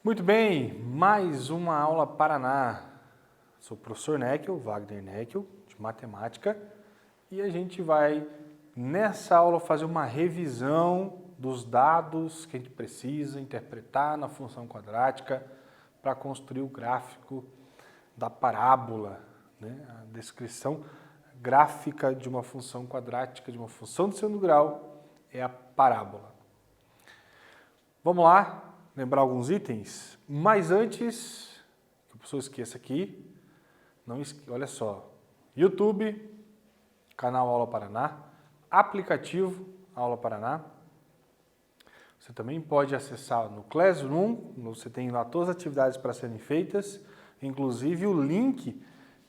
Muito bem, mais uma aula Paraná. Sou o professor Neckel, Wagner Neckel, de matemática, e a gente vai, nessa aula, fazer uma revisão dos dados que a gente precisa interpretar na função quadrática para construir o gráfico da parábola, né? A descrição gráfica de uma função quadrática, de uma função de segundo grau, é a parábola. Vamos lá? Lembrar alguns itens, mas antes, que o professor esqueça aqui, olha só, YouTube, canal Aula Paraná, aplicativo Aula Paraná, você também pode acessar no Classroom, você tem lá todas as atividades para serem feitas, inclusive o link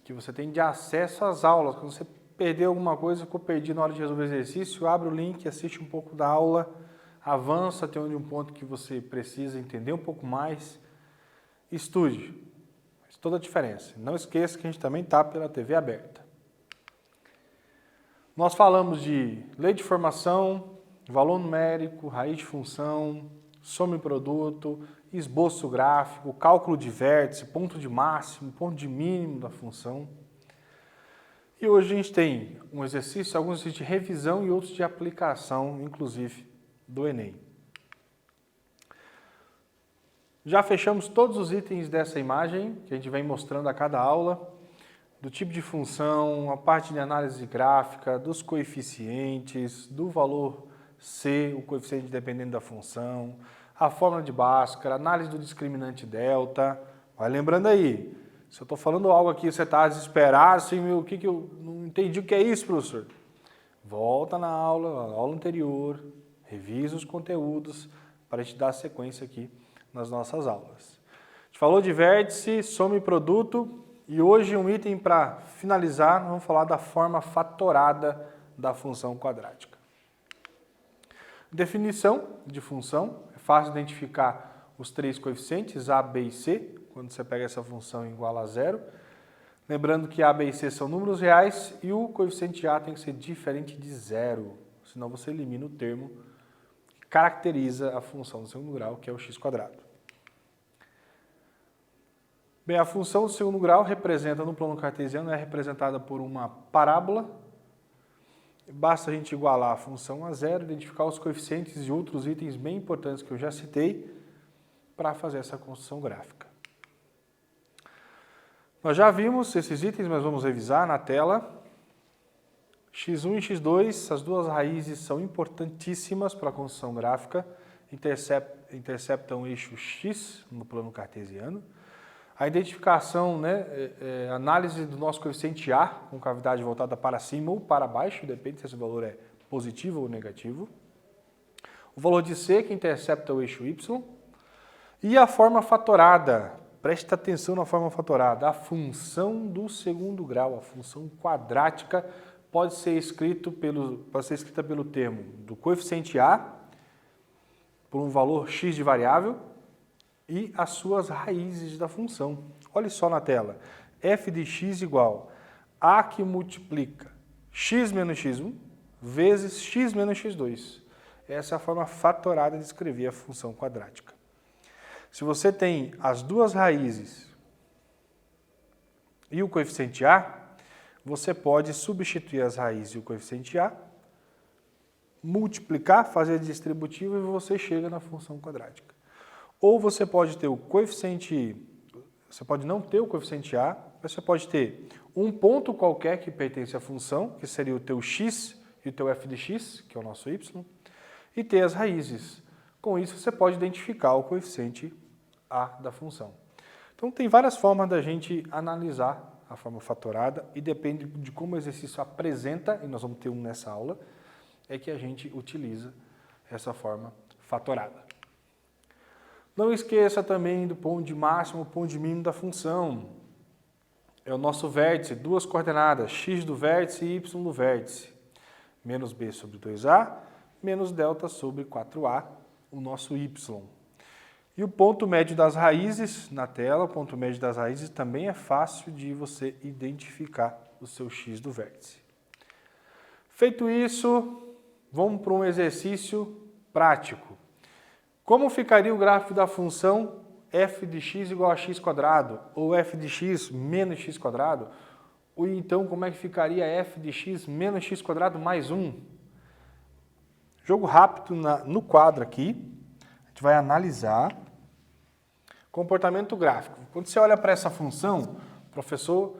que você tem de acesso às aulas, quando você perdeu alguma coisa, ficou perdido na hora de resolver o exercício, abre o link, assiste um pouco da aula, avança até onde um ponto que você precisa entender um pouco mais, estude, faz toda a diferença. Não esqueça que a gente também está pela TV aberta. Nós falamos de lei de formação, valor numérico, raiz de função, soma e produto, esboço gráfico, cálculo de vértice, ponto de máximo, ponto de mínimo da função. E hoje a gente tem um exercício, alguns exercícios de revisão e outros de aplicação, inclusive do Enem. Já fechamos todos os itens dessa imagem, que a gente vem mostrando a cada aula, do tipo de função, a parte de análise gráfica, dos coeficientes, do valor C, o coeficiente dependendo da função, a fórmula de Bhaskara, análise do discriminante delta. Vai lembrando aí, se eu estou falando algo aqui você está desesperado, assim, o que eu não entendi o que é isso, professor? Volta na aula anterior, revisa os conteúdos para a gente dar sequência aqui nas nossas aulas. A gente falou de vértice, soma e produto, e hoje um item para finalizar, nós vamos falar da forma fatorada da função quadrática. Definição de função, é fácil identificar os três coeficientes, A, B e C, quando você pega essa função igual a zero. Lembrando que A, B e C são números reais e o coeficiente A tem que ser diferente de zero, senão você elimina o termo que caracteriza a função do segundo grau, que é o x². Bem, a função do segundo grau representa, no plano cartesiano, é representada por uma parábola. Basta a gente igualar a função a zero, identificar os coeficientes e outros itens bem importantes que eu já citei para fazer essa construção gráfica. Nós já vimos esses itens, mas vamos revisar na tela. x1 e x2, as duas raízes são importantíssimas para a construção gráfica, interceptam o eixo x no plano cartesiano. A identificação, análise do nosso coeficiente A, com cavidade voltada para cima ou para baixo, depende se esse valor é positivo ou negativo. O valor de C, que intercepta o eixo Y. E a forma fatorada, preste atenção na forma fatorada, a função do segundo grau, a função quadrática, pode ser escrita pelo termo do coeficiente A, por um valor x de variável, e as suas raízes da função. Olha só na tela, f de x igual a que multiplica x menos x1 vezes x menos x2. Essa é a forma fatorada de escrever a função quadrática. Se você tem as duas raízes e o coeficiente a, você pode substituir as raízes e o coeficiente a, multiplicar, fazer distributivo e você chega na função quadrática. Ou você pode ter o coeficiente, você pode não ter o coeficiente a, mas você pode ter um ponto qualquer que pertence à função, que seria o teu x e o teu f de x, que é o nosso y, e ter as raízes. Com isso você pode identificar o coeficiente a da função. Então tem várias formas da gente analisar a forma fatorada e depende de como o exercício apresenta, e nós vamos ter um nessa aula, é que a gente utiliza essa forma fatorada. Não esqueça também do ponto de máximo, ponto de mínimo da função. É o nosso vértice, duas coordenadas, x do vértice e y do vértice. Menos b sobre 2a, menos delta sobre 4a, o nosso y. E o ponto médio das raízes, na tela, o ponto médio das raízes também é fácil de você identificar o seu x do vértice. Feito isso, vamos para um exercício prático. Como ficaria o gráfico da função f de x igual a x quadrado, ou f de x menos x quadrado, ou então como é que ficaria f de x menos x quadrado mais 1? Jogo rápido no quadro aqui, a gente vai analisar comportamento gráfico. Quando você olha para essa função, professor,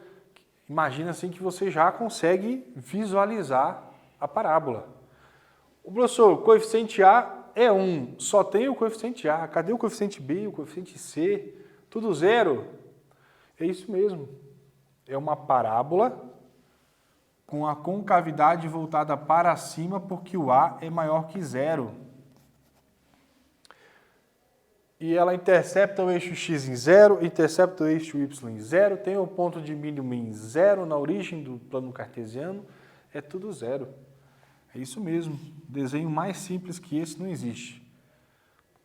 imagina assim que você já consegue visualizar a parábola. O professor, o coeficiente A é 1, só tem o coeficiente A. Cadê o coeficiente B, o coeficiente C? Tudo zero? É isso mesmo. É uma parábola com a concavidade voltada para cima porque o A é maior que zero. E ela intercepta o eixo x em 0, intercepta o eixo y em 0, tem o ponto de mínimo em 0 na origem do plano cartesiano, é tudo zero. É isso mesmo, desenho mais simples que esse não existe.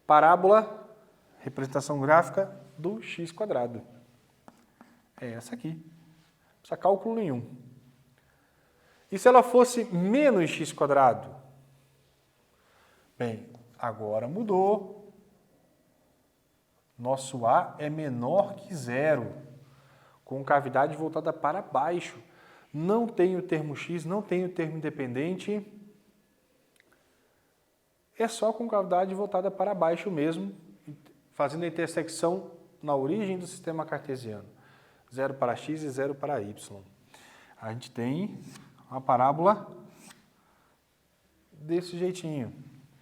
Parábola, representação gráfica do x quadrado. É essa aqui, não precisa cálculo nenhum. E se ela fosse menos x quadrado? Bem, agora mudou. Nosso A é menor que zero, com cavidade voltada para baixo. Não tem o termo x, não tem o termo independente. É só com cavidade voltada para baixo mesmo, fazendo a intersecção na origem do sistema cartesiano. 0 para x e 0 para y. A gente tem uma parábola desse jeitinho.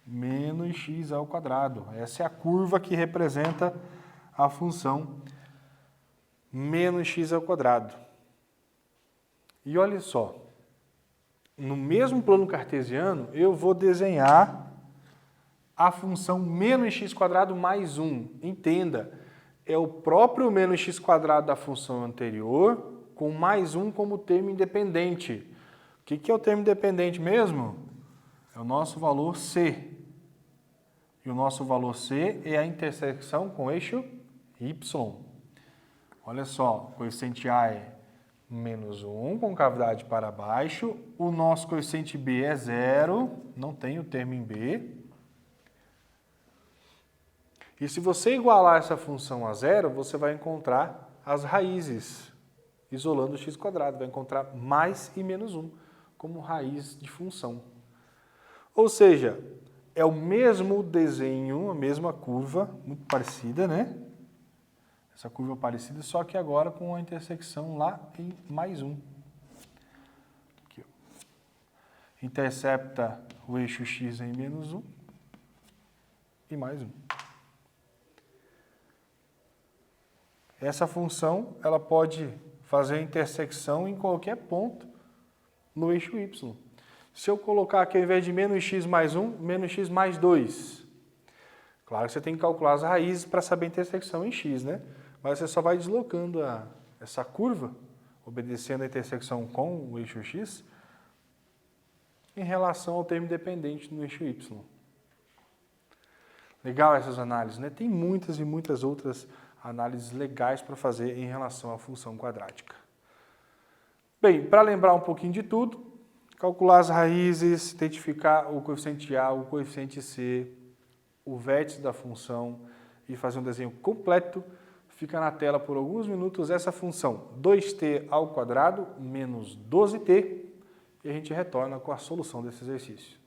Menos x ao quadrado. Essa é a curva que representa a função menos x ao quadrado. E olha só, no mesmo plano cartesiano, eu vou desenhar a função menos x quadrado mais 1. Entenda, é o próprio menos x quadrado da função anterior, com mais 1 como termo independente. O que é o termo independente mesmo? É o nosso valor c. E o nosso valor c é a intersecção com o eixo y. Olha só, o coeficiente A é menos 1, com cavidade para baixo. O nosso coeficiente B é 0, não tem o termo em B. E se você igualar essa função a zero, você vai encontrar as raízes, isolando o x quadrado. Vai encontrar mais e menos 1 como raiz de função. Ou seja, é o mesmo desenho, a mesma curva, muito parecida, né? Essa curva parecida, só que agora com a intersecção lá em mais 1. Aqui, ó. Intercepta o eixo x em menos 1 e mais 1. Essa função ela pode fazer a intersecção em qualquer ponto no eixo y. Se eu colocar aqui, ao invés de menos x mais 1, menos x mais 2. Claro que você tem que calcular as raízes para saber a intersecção em x, né? Mas você só vai deslocando essa curva, obedecendo a intersecção com o eixo x, em relação ao termo dependente no eixo y. Legal essas análises, né? Tem muitas e muitas outras análises legais para fazer em relação à função quadrática. Bem, para lembrar um pouquinho de tudo, calcular as raízes, identificar o coeficiente A, o coeficiente C, o vértice da função e fazer um desenho completo, fica na tela por alguns minutos essa função 2t ao quadrado menos 12t e a gente retorna com a solução desse exercício.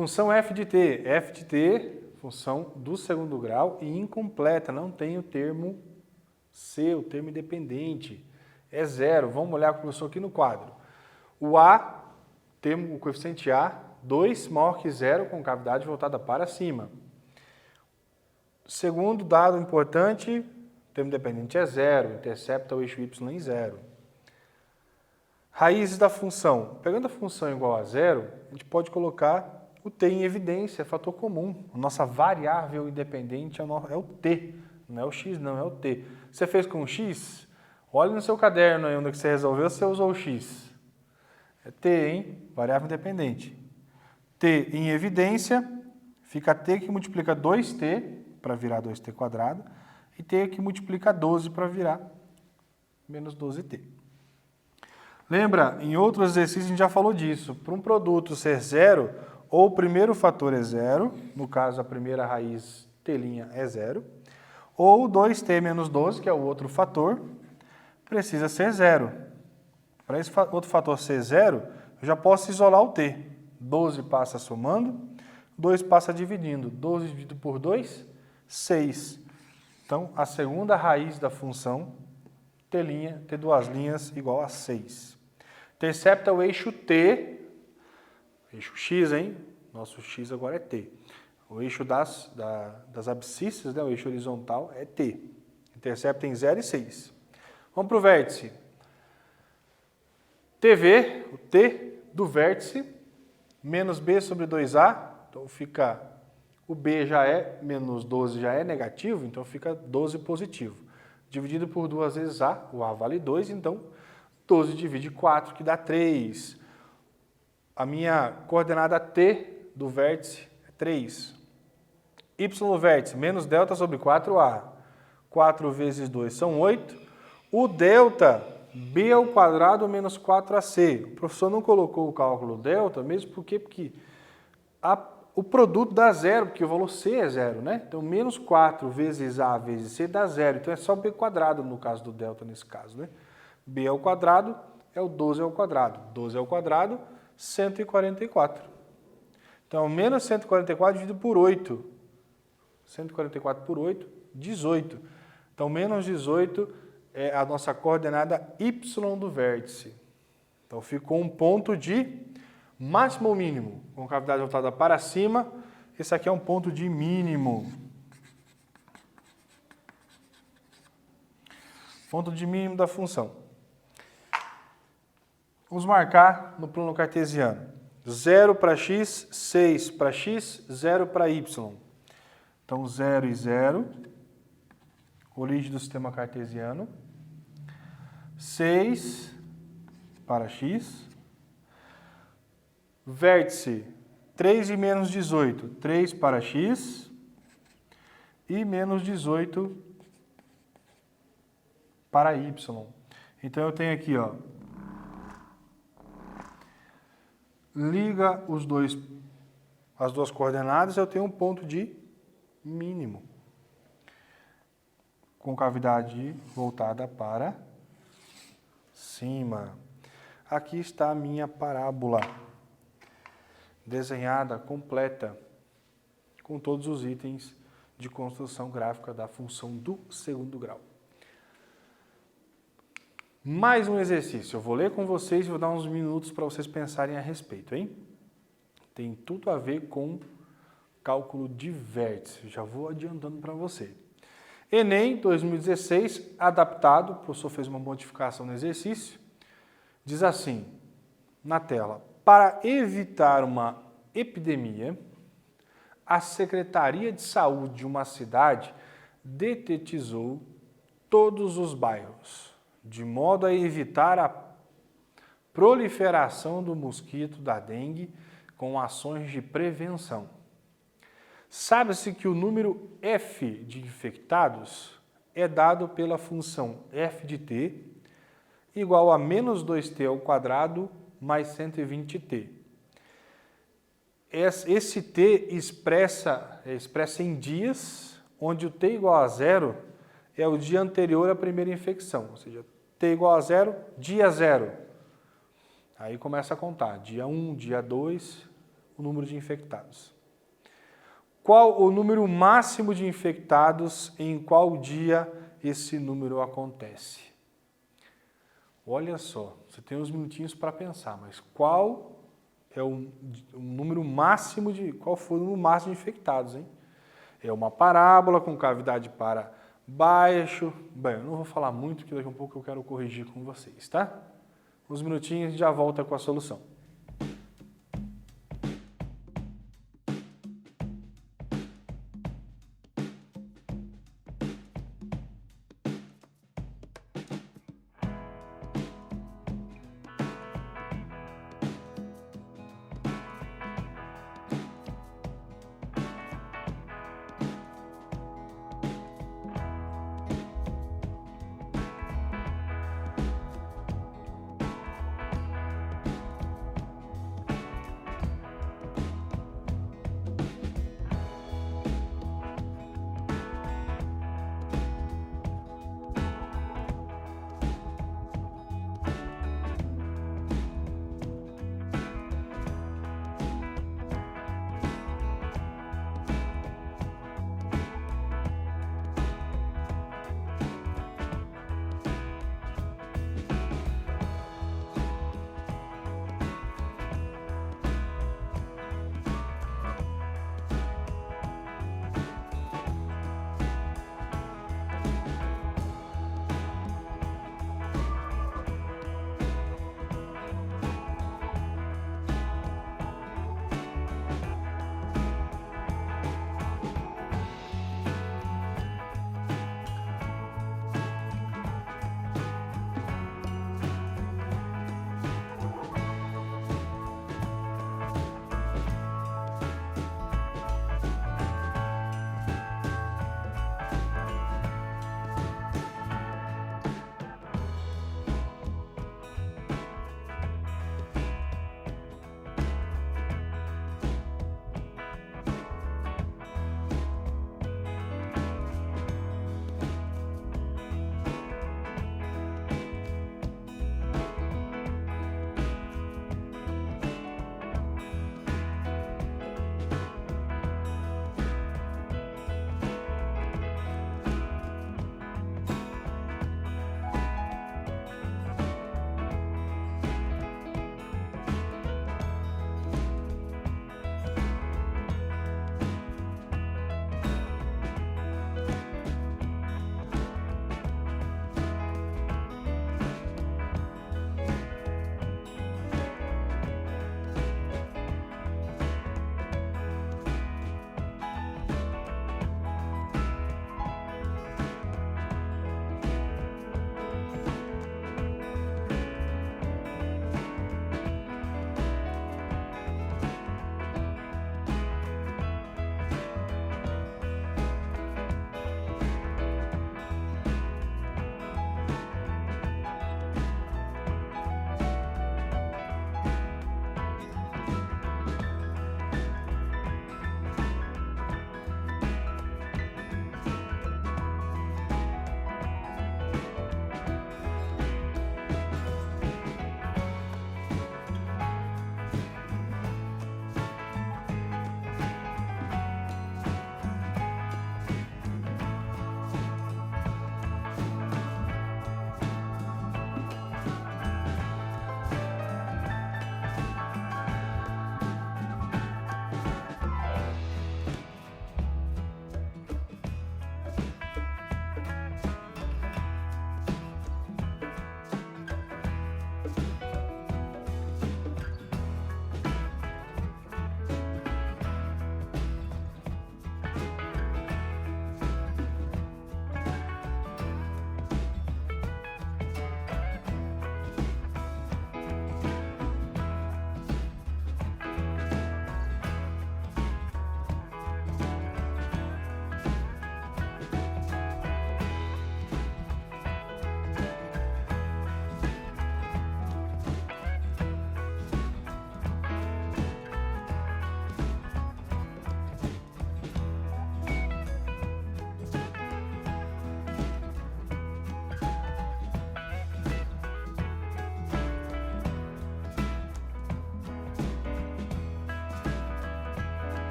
Função f de t, função do segundo grau e incompleta, não tem o termo C, o termo independente. É zero. Vamos olhar com o professor aqui no quadro. O A, temos o coeficiente A, 2 maior que zero, com cavidade voltada para cima. Segundo dado importante, o termo independente é zero, intercepta o eixo y em zero. Raízes da função. Pegando a função igual a zero, a gente pode colocar o t em evidência, é fator comum. A nossa variável independente é o t, não é o x, não, é o t. Você fez com o x? Olha no seu caderno aí onde você resolveu, você usou o x. É t, hein? Variável independente. T em evidência, fica t que multiplica 2t para virar 2t quadrado e t que multiplica 12 para virar menos 12t. Lembra, em outros exercícios a gente já falou disso. Para um produto ser zero, ou o primeiro fator é zero, no caso a primeira raiz t' é zero, ou 2t menos 12, que é o outro fator, precisa ser zero. Para esse outro fator ser zero, eu já posso isolar o t. 12 passa somando, 2 passa dividindo. 12 dividido por 2, 6. Então, a segunda raiz da função t' duas linhas igual a 6. Intercepta o eixo t, eixo x, hein? Nosso x agora é t. O eixo das abscissas, né? O eixo horizontal é t. Intercepta em 0 e 6. Vamos para o vértice. TV, o t do vértice, menos b sobre 2a, então fica, o b já é, menos 12 já é negativo, então fica 12 positivo. Dividido por 2 vezes a, o a vale 2, então 12 divide 4, que dá 3. A minha coordenada t do vértice é 3. Y do vértice, menos delta sobre 4a. 4 vezes 2 são 8. O delta, b ao quadrado menos 4ac. O professor não colocou o cálculo delta, mesmo porque o produto dá zero, porque o valor c é zero, né? Então, menos 4 vezes a vezes c dá zero. Então, é só b quadrado no caso do delta, nesse caso, né? b ao quadrado é o 12 ao quadrado. 12 ao quadrado, 144. Então, menos 144 dividido por 8. 144 por 8, 18. Então, menos 18 é a nossa coordenada y do vértice. Então, ficou um ponto de máximo ou mínimo, com cavidade voltada para cima. Esse aqui é um ponto de mínimo. Ponto de mínimo da função. Vamos marcar no plano cartesiano. 0 para x, 6 para x, 0 para y. Então, 0 e 0. Origem do sistema cartesiano. 6 para x. Vértice, 3 e menos 18. 3 para x. E menos 18 para y. Então, eu tenho aqui, ó. Liga as duas coordenadas, eu tenho um ponto de mínimo. Com cavidade voltada para cima. Aqui está a minha parábola. Desenhada, completa, com todos os itens de construção gráfica da função do segundo grau. Mais um exercício. Eu vou ler com vocês e vou dar uns minutos para vocês pensarem a respeito, hein? Tem tudo a ver com cálculo de vértice. Já vou adiantando para você. Enem 2016, adaptado, o professor fez uma modificação no exercício. Diz assim, na tela: para evitar uma epidemia, a Secretaria de Saúde de uma cidade detetizou todos os bairros, de modo a evitar a proliferação do mosquito da dengue com ações de prevenção. Sabe-se que o número f de infectados é dado pela função f de t igual a menos 2t ao quadrado mais 120t. Esse t expressa em dias, onde o t igual a zero é o dia anterior à primeira infecção, ou seja, t igual a zero, dia zero. Aí começa a contar, dia 1, dia 2, o número de infectados. Qual o número máximo de infectados e em qual dia esse número acontece? Olha só, você tem uns minutinhos para pensar, mas qual é o número máximo qual foi o número máximo de infectados, hein? É uma parábola com cavidade para baixo. Bem, eu não vou falar muito, porque daqui a pouco eu quero corrigir com vocês, tá? Uns minutinhos e já volta com a solução.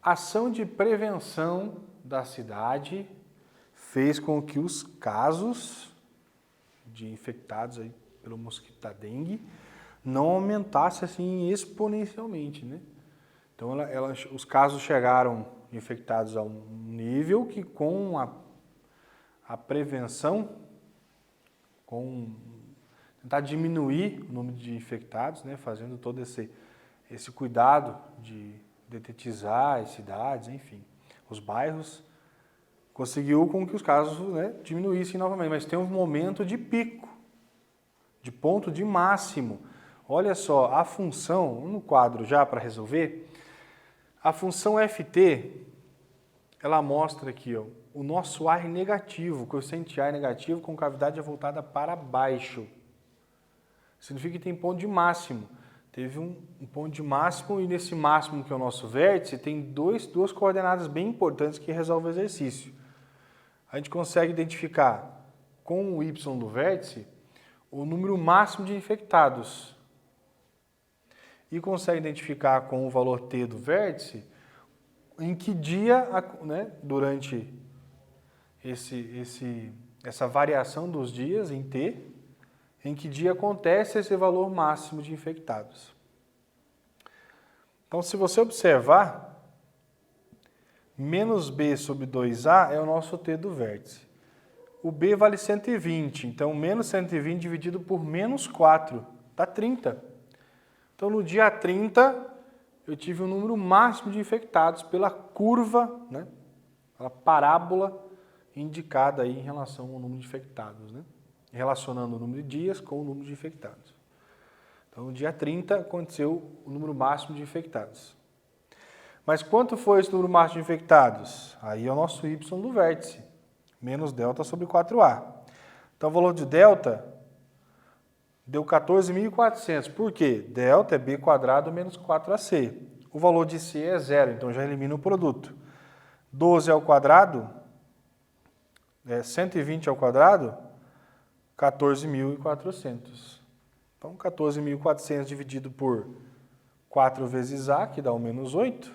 ação de prevenção da cidade fez com que os casos de infectados aí pelo mosquito da dengue não aumentasse assim exponencialmente, né? Então os casos chegaram infectados a um nível que com a prevenção, com tentar diminuir o número de infectados, né, fazendo todo esse cuidado de detetizar as cidades, enfim, os bairros, conseguiu com que os casos, né, diminuíssem novamente, mas tem um momento de pico, de ponto de máximo. Olha só, a função, no quadro já para resolver, a função FT, ela mostra aqui, ó, o nosso ar negativo, o coeficiente A negativo com cavidade voltada para baixo. Significa que tem ponto de máximo. Teve um ponto de máximo e nesse máximo que é o nosso vértice, tem duas coordenadas bem importantes que resolvem o exercício. A gente consegue identificar com o Y do vértice o número máximo de infectados. E consegue identificar com o valor T do vértice em que dia, né, durante essa variação dos dias em T, em que dia acontece esse valor máximo de infectados. Então, se você observar, menos B sobre 2A é o nosso T do vértice. O B vale 120, então menos 120 dividido por menos 4, dá 30. Então, no dia 30, eu tive um número máximo de infectados pela curva, né, pela parábola indicada aí em relação ao número de infectados, né? Relacionando o número de dias com o número de infectados. Então, no dia 30, aconteceu o número máximo de infectados. Mas quanto foi esse número máximo de infectados? Aí é o nosso Y do vértice, menos delta sobre 4A. Então, o valor de delta deu 14.400. Por quê? Delta é B quadrado menos 4AC. O valor de C é zero, então já elimina o produto. 12 ao quadrado, 120 ao quadrado, 14.400. Então, 14.400 dividido por 4 vezes A, que dá o menos 8,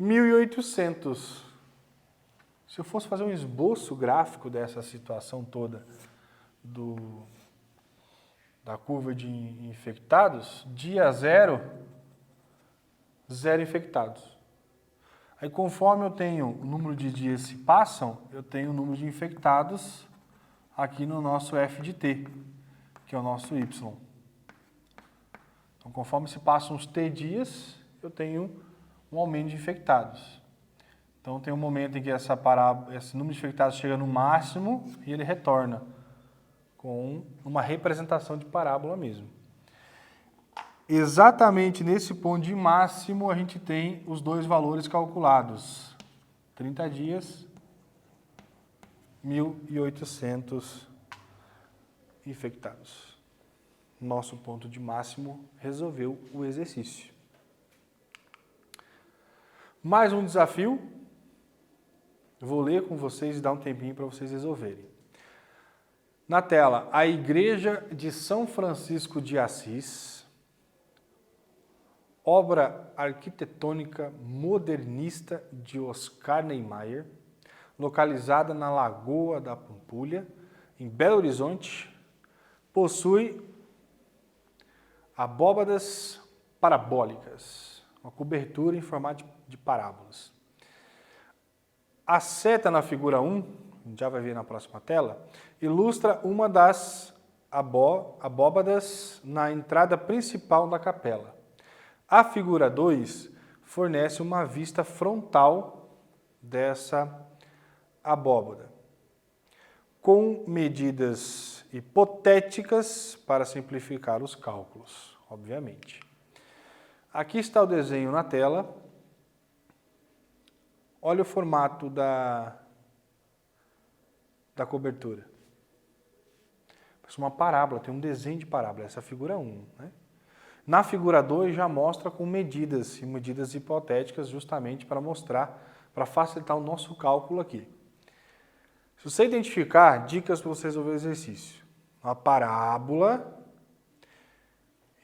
1.800. Se eu fosse fazer um esboço gráfico dessa situação toda da curva de infectados, dia 0, 0 infectados. Aí, conforme eu tenho o número de dias se passam, eu tenho o número de infectados aqui no nosso F de T, que é o nosso Y. Então, conforme se passam os T dias, eu tenho um aumento de infectados. Então, tem um momento em que esse número de infectados chega no máximo e ele retorna com uma representação de parábola mesmo. Exatamente nesse ponto de máximo, a gente tem os dois valores calculados. 30 dias, 1.800 infectados. Nosso ponto de máximo resolveu o exercício. Mais um desafio. Eu vou ler com vocês e dar um tempinho para vocês resolverem. Na tela, a Igreja de São Francisco de Assis, obra arquitetônica modernista de Oscar Niemeyer, localizada na Lagoa da Pampulha, em Belo Horizonte, possui abóbadas parabólicas, uma cobertura em formato de parábolas. A seta na figura 1, a gente já vai ver na próxima tela, ilustra uma das abóbadas na entrada principal da capela. A figura 2 fornece uma vista frontal dessa abóbada, com medidas hipotéticas para simplificar os cálculos, obviamente. Aqui está o desenho na tela. Olha o formato da cobertura. Parece uma parábola, tem um desenho de parábola, essa é a figura 1, né? Na figura 2 já mostra com medidas hipotéticas justamente para mostrar, para facilitar o nosso cálculo aqui. Se você identificar, dicas para você resolver o exercício. A parábola,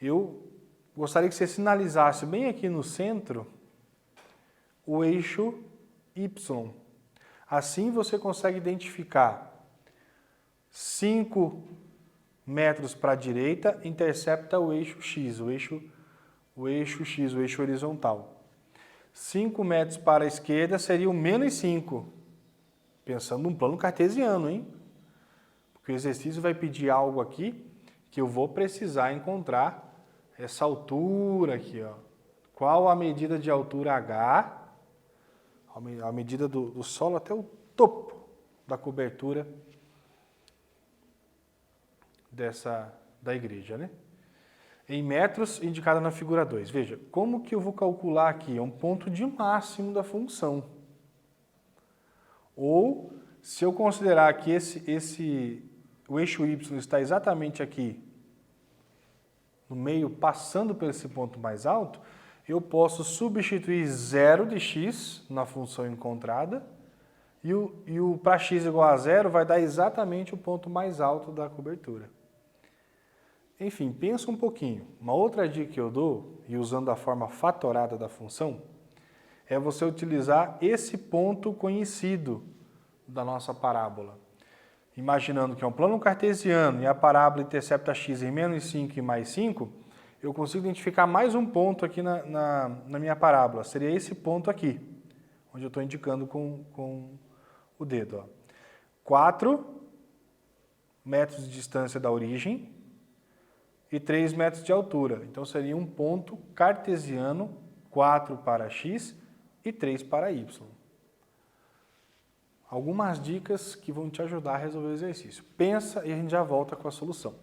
eu gostaria que você sinalizasse bem aqui no centro o eixo Y. Assim você consegue identificar 5 metros para a direita, intercepta o eixo X, o eixo X, o eixo horizontal. 5 metros para a esquerda seria o menos 5. Pensando num plano cartesiano, hein? Porque o exercício vai pedir algo aqui que eu vou precisar encontrar essa altura aqui, ó. Qual a medida de altura H, a medida do solo até o topo da cobertura da igreja, né? Em metros, indicada na figura 2. Veja, como que eu vou calcular aqui? É um ponto de máximo da função. Ou, se eu considerar que o eixo Y está exatamente aqui, no meio, passando por esse ponto mais alto, eu posso substituir 0 de x na função encontrada e o para x igual a 0 vai dar exatamente o ponto mais alto da cobertura. Enfim, pensa um pouquinho. Uma outra dica que eu dou, e usando a forma fatorada da função, é você utilizar esse ponto conhecido da nossa parábola. Imaginando que é um plano cartesiano e a parábola intercepta x em menos 5 e mais 5, eu consigo identificar mais um ponto aqui na minha parábola. Seria esse ponto aqui, onde eu estou indicando com o dedo. Ó. 4 metros de distância da origem e 3 metros de altura. Então, seria um ponto cartesiano, 4 para x e 3 para y. Algumas dicas que vão te ajudar a resolver o exercício. Pensa e a gente já volta com a solução.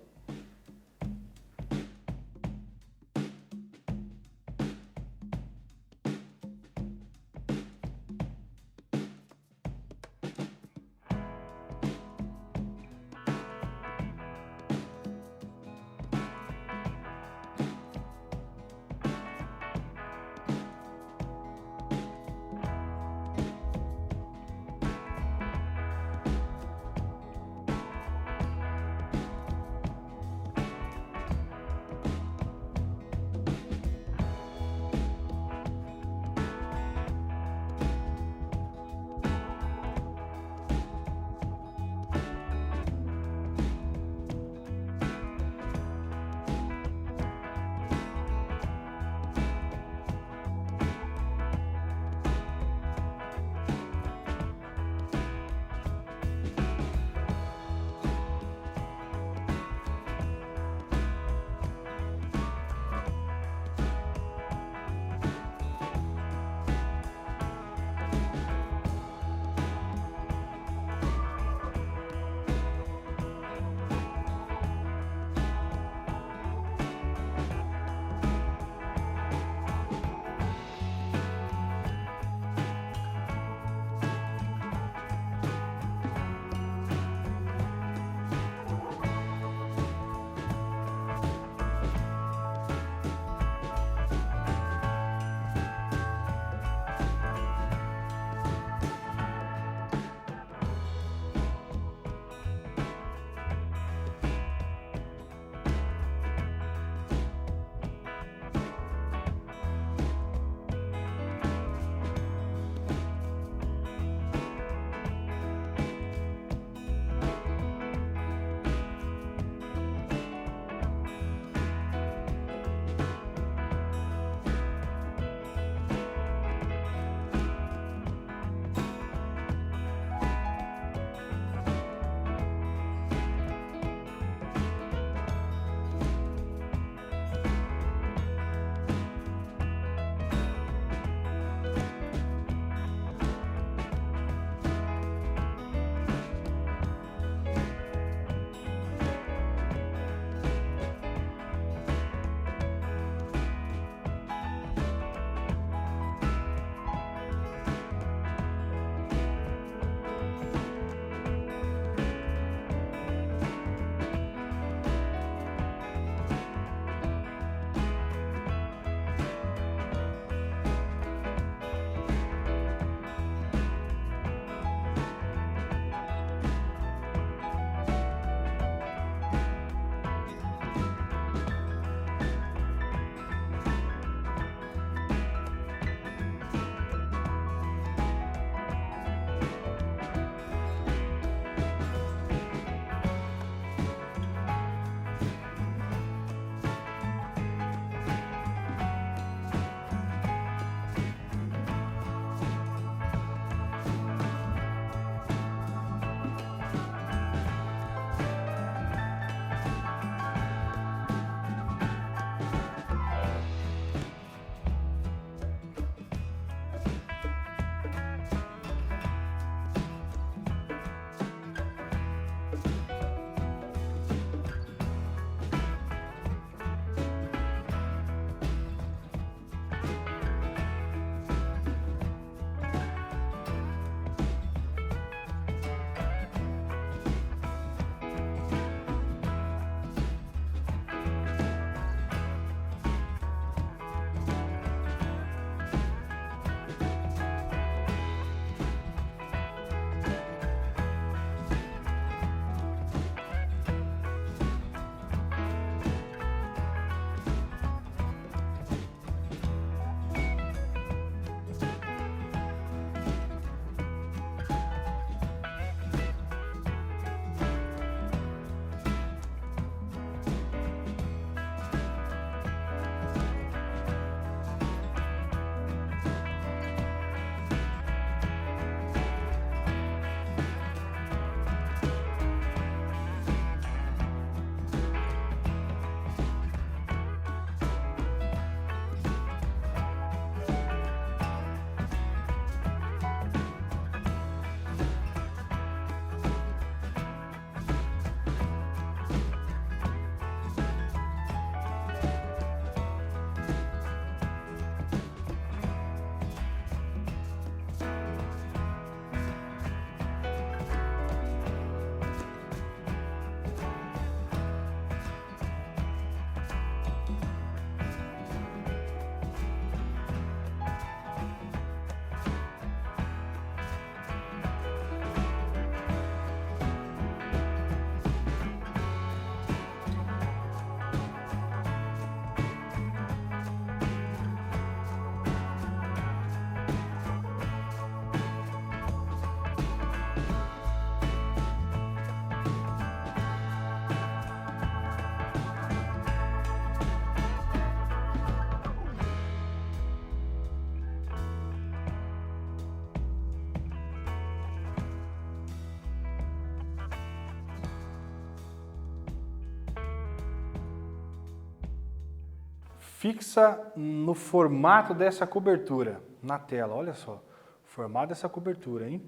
fixa no formato dessa cobertura, na tela, olha só, o formato dessa cobertura, hein?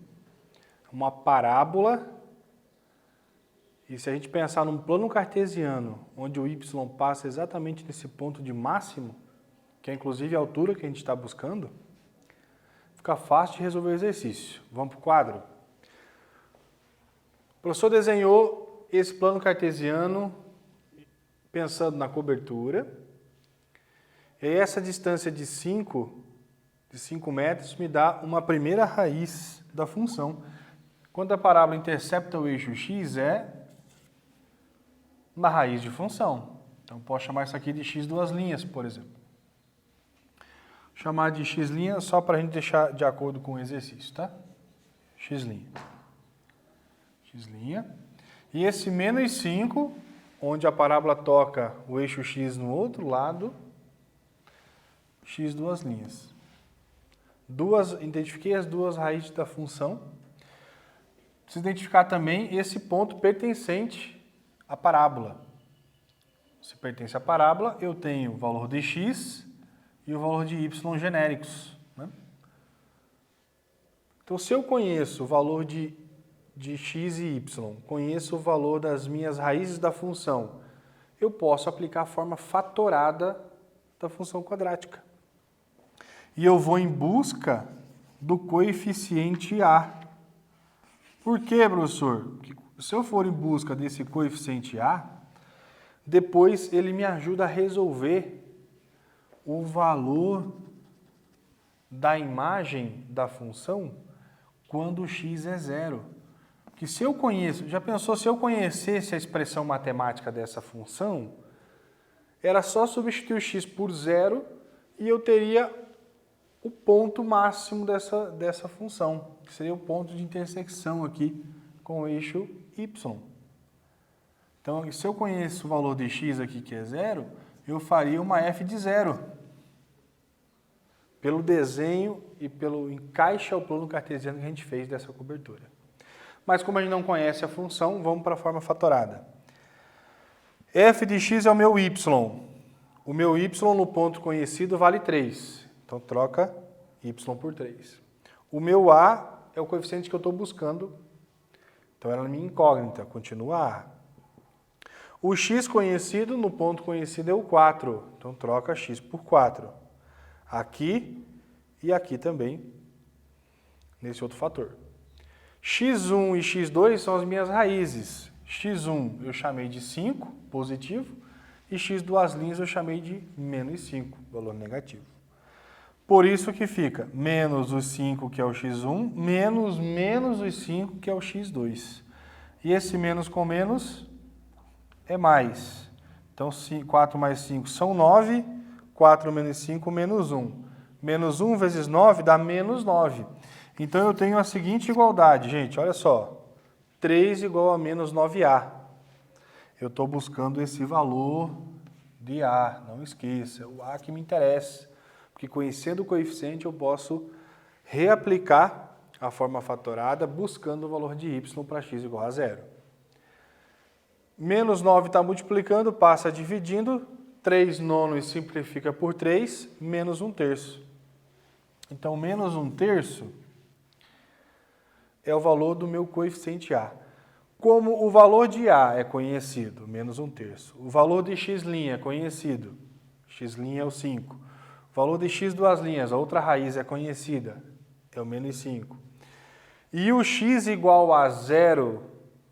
Uma parábola, e se a gente pensar num plano cartesiano, onde o y passa exatamente nesse ponto de máximo, que é inclusive a altura que a gente está buscando, fica fácil de resolver o exercício. Vamos para o quadro? O professor desenhou esse plano cartesiano pensando na cobertura, e essa distância de 5 metros me dá uma primeira raiz da função. Quando a parábola intercepta o eixo x, é uma raiz de função. Então, posso chamar isso aqui de x duas linhas, por exemplo. Chamar de x' só para a gente deixar de acordo com o exercício, tá? X'. X'. E esse menos 5, onde a parábola toca o eixo x no outro lado, x duas linhas. Identifiquei as duas raízes da função. Preciso identificar também esse ponto pertencente à parábola. Se pertence à parábola, eu tenho o valor de x e o valor de y genéricos, né? Então, se eu conheço o valor de x e y, conheço o valor das minhas raízes da função, eu posso aplicar a forma fatorada da função quadrática. E eu vou em busca do coeficiente a. Por quê, professor? Porque se eu for em busca desse coeficiente a, depois ele me ajuda a resolver o valor da imagem da função quando x é zero. Porque se eu conheço, já pensou, se eu conhecesse a expressão matemática dessa função, era só substituir o x por zero e eu teria o ponto máximo dessa função, que seria o ponto de intersecção aqui com o eixo y. Então, se eu conheço o valor de x aqui, que é zero, eu faria uma f de zero. Pelo desenho e pelo encaixe ao plano cartesiano que a gente fez dessa cobertura. Mas como a gente não conhece a função, vamos para a forma fatorada. F de x é o meu y. O meu y no ponto conhecido vale 3. Então, troca y por 3. O meu a é o coeficiente que eu estou buscando. Então, ela é minha incógnita, continua a. O x conhecido no ponto conhecido é o 4. Então, troca x por 4. Aqui e aqui também, nesse outro fator. x1 e x2 são as minhas raízes. x1 eu chamei de 5, positivo, e x duas linhas eu chamei de menos 5, valor negativo. Por isso que fica menos os 5, que é o x1, menos os 5, que é o x2. E esse menos com menos é mais. Então, 4 mais 5 são 9, 4 menos 5, menos 1. Menos 1 vezes 9 dá menos 9. Então, eu tenho a seguinte igualdade, gente, olha só. 3 igual a menos 9a. Eu estou buscando esse valor de a, não esqueça, é o a que me interessa. Porque conhecendo o coeficiente, eu posso reaplicar a forma fatorada buscando o valor de y para x igual a zero. Menos 9 está multiplicando, passa dividindo, 3 nonos simplifica por 3, menos 1/3. Então, menos 1/3 é o valor do meu coeficiente a. Como o valor de a é conhecido, menos 1/3. O valor de x' é conhecido, x' é o 5. O valor de x duas linhas, a outra raiz é conhecida, é o menos 5. E o x igual a zero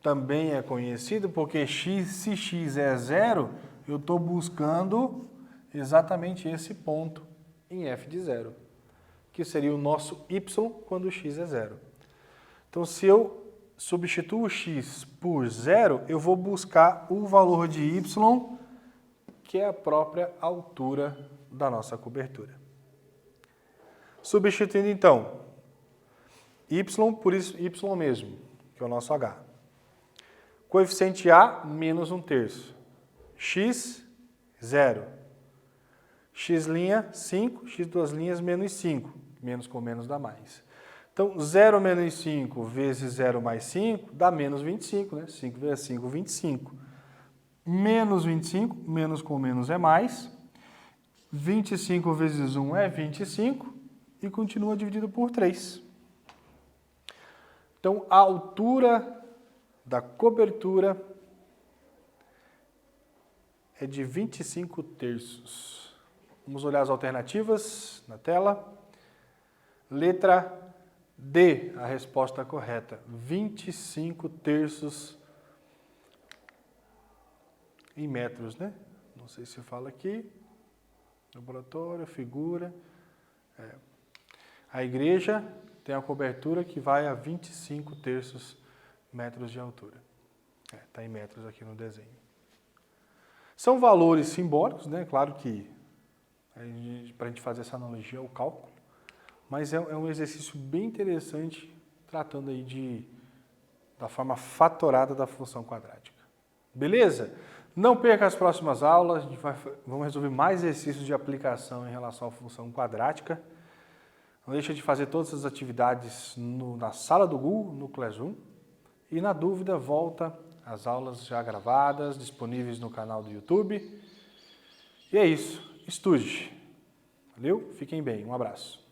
também é conhecido, porque se x é zero, eu estou buscando exatamente esse ponto em f de zero, que seria o nosso y quando x é zero. Então, se eu substituo o x por zero, eu vou buscar o valor de y, que é a própria altura da nossa cobertura. Substituindo, então, y por y mesmo, que é o nosso h. Coeficiente a, menos 1/3. X, 0. X', 5. X duas linhas, menos 5. Menos com menos dá mais. Então, 0 menos 5 vezes 0 mais 5 dá menos 25, né? 5 vezes 5, 25. Menos 25, menos com menos é mais. 25 vezes 1 é 25 e continua dividido por 3. Então, a altura da cobertura é de 25 terços. Vamos olhar as alternativas na tela. Letra D, a resposta correta. 25 terços em metros, né? Não sei se fala aqui. Laboratório, figura. A igreja tem a cobertura que vai a 25 terços metros de altura. Está em metros aqui no desenho. São valores simbólicos, né? Claro que para a gente fazer essa analogia ao cálculo, mas é um exercício bem interessante tratando aí da forma fatorada da função quadrática. Beleza? Não perca as próximas aulas, vamos resolver mais exercícios de aplicação em relação à função quadrática. Não deixe de fazer todas as atividades na sala do Google, no Classroom. E na dúvida, volta às aulas já gravadas, disponíveis no canal do YouTube. E é isso, estude. Valeu? Fiquem bem, um abraço.